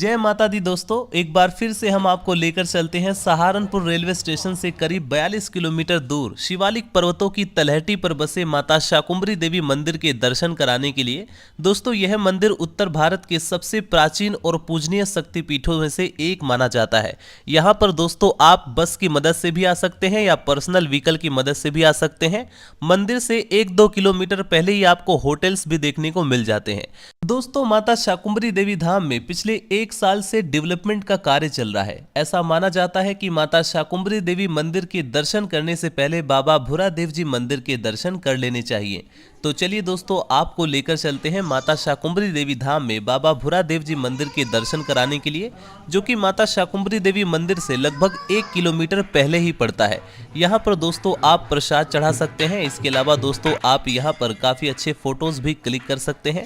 जय माता दी दोस्तों, एक बार फिर से हम आपको लेकर चलते हैं सहारनपुर रेलवे स्टेशन से करीब 42 किलोमीटर दूर शिवालिक पर्वतों की तलहटी पर बसे माता शाकुंभरी देवी मंदिर के दर्शन कराने के लिए। दोस्तों, यह मंदिर उत्तर भारत के सबसे प्राचीन और पूजनीय शक्तिपीठों में से एक माना जाता है। यहाँ पर दोस्तों आप बस की मदद से भी आ सकते हैं या पर्सनल व्हीकल की मदद से भी आ सकते हैं। मंदिर से 1-2 किलोमीटर पहले ही आपको होटल्स भी देखने को मिल जाते हैं। दोस्तों, माता शाकुंभरी देवी धाम में पिछले 1 साल से डेवलपमेंट का कार्य चल रहा है। ऐसा माना जाता है कि माता शाकुंभरी देवी मंदिर के दर्शन करने से पहले बाबा भूरादेव जी मंदिर के दर्शन कर लेने चाहिए। तो चलिए दोस्तों, आपको लेकर चलते हैं माता शाकुंभरी देवी धाम में बाबा भूरादेव जी मंदिर के दर्शन कराने के लिए, जो कि माता शाकुंभरी देवी मंदिर से लगभग 1 किलोमीटर पहले ही पड़ता है। यहाँ पर दोस्तों आप प्रसाद चढ़ा सकते हैं। इसके अलावा दोस्तों आप यहाँ पर काफ़ी अच्छे फोटोज भी क्लिक कर सकते हैं।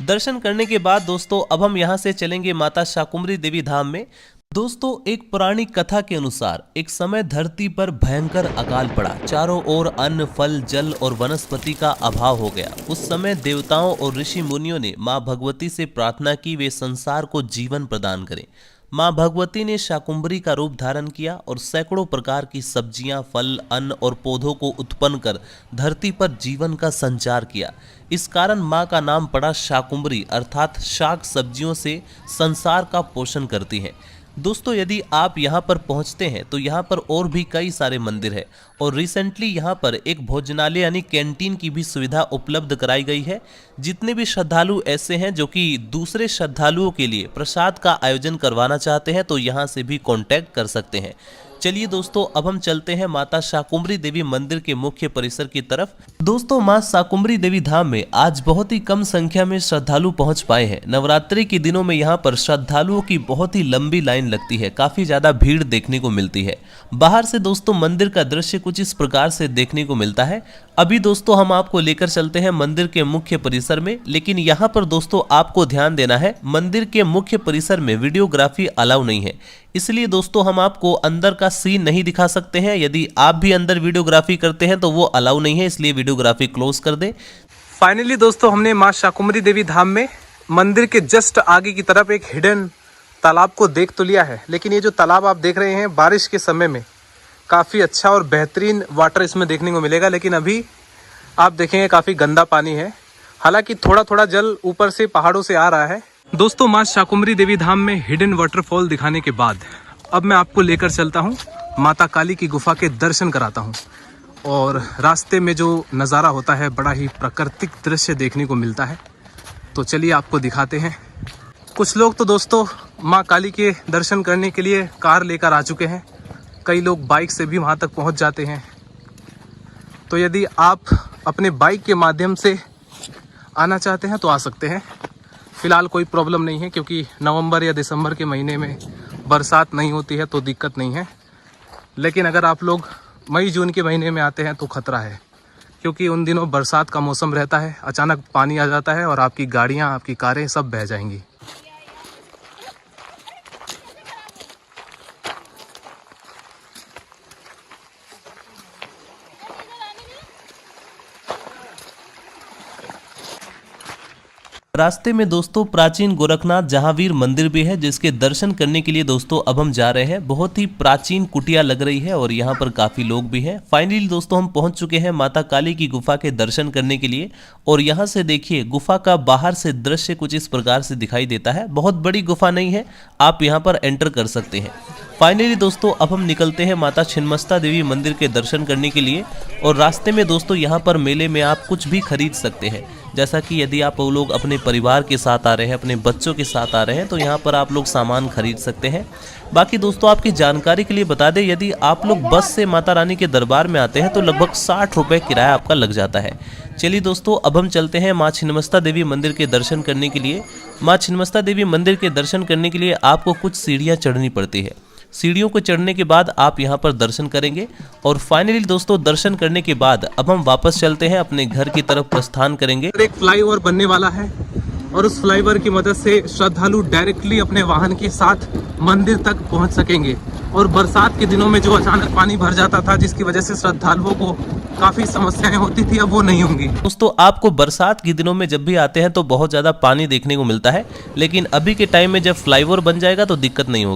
दर्शन करने के बाद दोस्तों अब हम यहाँ से चलेंगे माता शाकुंभरी देवी धाम में। दोस्तों, एक पुरानी कथा के अनुसार एक समय धरती पर भयंकर अकाल पड़ा। चारों ओर अन्न, फल, जल और वनस्पति का अभाव हो गया। उस समय देवताओं और ऋषि मुनियों ने मां भगवती से प्रार्थना की वे संसार को जीवन प्रदान करें। मां भगवती ने शाकुंभरी का रूप धारण किया और सैकड़ों प्रकार की सब्जियां, फल, अन्न और पौधों को उत्पन्न कर धरती पर जीवन का संचार किया। इस कारण मां का नाम पड़ा शाकुंभरी, अर्थात शाक सब्जियों से संसार का पोषण करती है। दोस्तों, यदि आप यहाँ पर पहुँचते हैं तो यहाँ पर और भी कई सारे मंदिर है और रिसेंटली यहाँ पर एक भोजनालय यानी कैंटीन की भी सुविधा उपलब्ध कराई गई है। जितने भी श्रद्धालु ऐसे हैं जो कि दूसरे श्रद्धालुओं के लिए प्रसाद का आयोजन करवाना चाहते हैं तो यहाँ से भी कांटेक्ट कर सकते हैं। चलिए दोस्तों, अब हम चलते हैं माता शाकुंभरी देवी मंदिर के मुख्य परिसर की तरफ। दोस्तों, मां शाकुंभरी देवी धाम में आज बहुत ही कम संख्या में श्रद्धालु पहुंच पाए हैं। नवरात्रि के दिनों में यहां पर श्रद्धालुओं की बहुत ही लंबी लाइन लगती है, काफी ज्यादा भीड़ देखने को मिलती है। बाहर से दोस्तों मंदिर का दृश्य कुछ इस प्रकार से देखने को मिलता है। अभी दोस्तों हम आपको लेकर चलते हैं मंदिर के मुख्य परिसर में, लेकिन यहाँ पर दोस्तों आपको ध्यान देना है, मंदिर के मुख्य परिसर में वीडियोग्राफी अलाउ नहीं है। इसलिए दोस्तों हम आपको अंदर का सीन नहीं दिखा सकते हैं। यदि आप भी अंदर वीडियोग्राफी करते हैं तो वो अलाउ नहीं है, इसलिए वीडियोग्राफी क्लोज कर दें। फाइनली दोस्तों हमने मां शाकुंभरी देवी धाम में मंदिर के जस्ट आगे की तरफ एक हिडन तालाब को देख तो लिया है, लेकिन ये जो तालाब आप देख रहे हैं बारिश के समय में काफ़ी अच्छा और बेहतरीन वाटर इसमें देखने को मिलेगा, लेकिन अभी आप देखेंगे काफ़ी गंदा पानी है। हालांकि थोड़ा थोड़ा जल ऊपर से पहाड़ों से आ रहा है। दोस्तों, मां शाकुंभरी देवी धाम में हिडन वाटरफॉल दिखाने के बाद अब मैं आपको लेकर चलता हूं, माता काली की गुफा के दर्शन कराता हूं। और रास्ते में जो नज़ारा होता है बड़ा ही प्राकृतिक दृश्य देखने को मिलता है, तो चलिए आपको दिखाते हैं। कुछ लोग तो दोस्तों मां काली के दर्शन करने के लिए कार लेकर आ चुके हैं, कई लोग बाइक से भी वहां तक पहुंच जाते हैं। तो यदि आप अपने बाइक के माध्यम से आना चाहते हैं तो आ सकते हैं। फ़िलहाल कोई प्रॉब्लम नहीं है, क्योंकि नवंबर या दिसंबर के महीने में बरसात नहीं होती है तो दिक्कत नहीं है। लेकिन अगर आप लोग मई जून के महीने में आते हैं तो ख़तरा है, क्योंकि उन दिनों बरसात का मौसम रहता है, अचानक पानी आ जाता है और आपकी गाड़ियाँ, आपकी कारें सब बह जाएंगी। रास्ते में दोस्तों प्राचीन गोरखनाथ जहांवीर मंदिर भी है, जिसके दर्शन करने के लिए दोस्तों अब हम जा रहे हैं। बहुत ही प्राचीन कुटिया लग रही है और यहाँ पर काफ़ी लोग भी हैं। फाइनली दोस्तों हम पहुँच चुके हैं माता काली की गुफा के दर्शन करने के लिए। और यहाँ से देखिए गुफा का बाहर से दृश्य कुछ इस प्रकार से दिखाई देता है। बहुत बड़ी गुफा नहीं है, आप यहाँ पर एंटर कर सकते हैं। फाइनली दोस्तों अब हम निकलते हैं माता छिन्नमस्ता देवी मंदिर के दर्शन करने के लिए। और रास्ते में दोस्तों यहाँ पर मेले में आप कुछ भी खरीद सकते हैं, जैसा कि यदि आप वो लोग अपने परिवार के साथ आ रहे हैं, अपने बच्चों के साथ आ रहे हैं, तो यहाँ पर आप लोग सामान खरीद सकते हैं। बाकी दोस्तों आपकी जानकारी के लिए बता दें, यदि आप लोग बस से माता रानी के दरबार में आते हैं तो लगभग 60 रुपये किराया आपका लग जाता है। चलिए दोस्तों अब हम चलते हैं माँ छिन्नमस्ता देवी मंदिर के दर्शन करने के लिए। माँ छिन्नमस्ता देवी मंदिर के दर्शन करने के लिए आपको कुछ सीढ़ियाँ चढ़नी पड़ती है। सीढ़ियों को चढ़ने के बाद आप यहाँ पर दर्शन करेंगे। और फाइनली दोस्तों दर्शन करने के बाद अब हम वापस चलते हैं, अपने घर की तरफ प्रस्थान करेंगे। एक फ्लाईओवर बनने वाला है और उस फ्लाईओवर की मदद से श्रद्धालु डायरेक्टली अपने वाहन के साथ मंदिर तक पहुंच सकेंगे। और बरसात के दिनों में जो अचानक पानी भर जाता था, जिसकी वजह से श्रद्धालुओं को काफ़ी समस्याएं होती थी, अब वो नहीं होंगी। दोस्तों आपको बरसात के दिनों में जब भी आते हैं तो बहुत ज़्यादा पानी देखने को मिलता है, लेकिन अभी के टाइम में जब फ्लाईओवर बन जाएगा तो दिक्कत नहीं होगी।